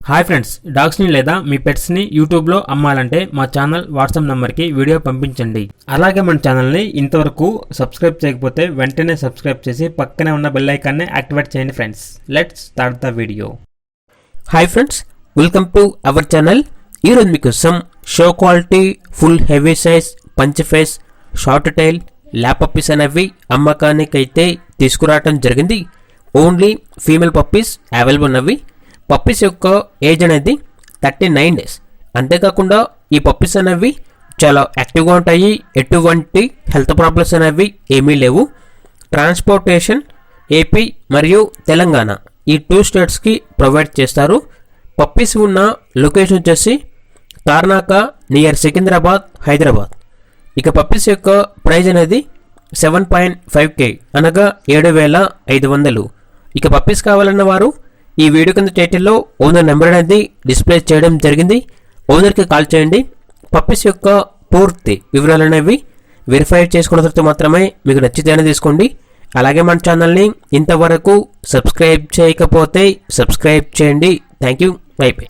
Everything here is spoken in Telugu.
హాయ్ ఫ్రెండ్స్, డాగ్స్ని లేదా మీ పెట్స్ని యూట్యూబ్లో అమ్మాలంటే మా ఛానల్ వాట్సాప్ నెంబర్కి వీడియో పంపించండి. అలాగే మన ఛానల్ని ఇంతవరకు సబ్స్క్రైబ్ చేయకపోతే వెంటనే సబ్స్క్రైబ్ చేసి పక్కనే ఉన్న బెల్ ఐకాన్ని యాక్టివేట్ చేయండి friends. Let's start the video. Hi friends, welcome to our channel. ఈరోజు మీకోసం show quality full heavy size punch face short tile lap puppies అనేవి అమ్మకానికి అయితే తీసుకురావడం జరిగింది. ఓన్లీ ఫీమేల్ పప్పీస్ అవైలబుల్ ఉన్నవి. పప్పీస్ యొక్క ఏజ్ అనేది 39 days. అంతేకాకుండా ఈ పప్పీస్ అనేవి చాలా యాక్టివ్గా ఉంటాయి. ఎటువంటి హెల్త్ ప్రాబ్లమ్స్ అనేవి ఏమీ లేవు. ట్రాన్స్పోర్టేషన్ ఏపీ మరియు తెలంగాణ ఈ 2 స్టేట్స్కి ప్రొవైడ్ చేస్తారు. పప్పీస్ ఉన్న లొకేషన్ వచ్చేసి తార్నాక నియర్ సికింద్రాబాద్, హైదరాబాద్. ఇక పప్పీస్ యొక్క ప్రైజ్ అనేది 7.5K అనగా 7,500. ఇక పప్పీస్ కావాలన్న వారు ఈ వీడియో కింద టైటిల్లో ఓనర్ నెంబర్ అనేది డిస్ప్లే చేయడం జరిగింది. ఓనర్కి కాల్ చేయండి. పప్పీస్ యొక్క పూర్తి వివరాలు అనేవి వెరిఫై చేసుకున్న తర్వాత మాత్రమే మీకు నచ్చితేనే తీసుకోండి. అలాగే మన ఛానల్ని ఇంతవరకు సబ్స్క్రైబ్ చేయకపోతే సబ్స్క్రైబ్ చేయండి. Thank you. By by.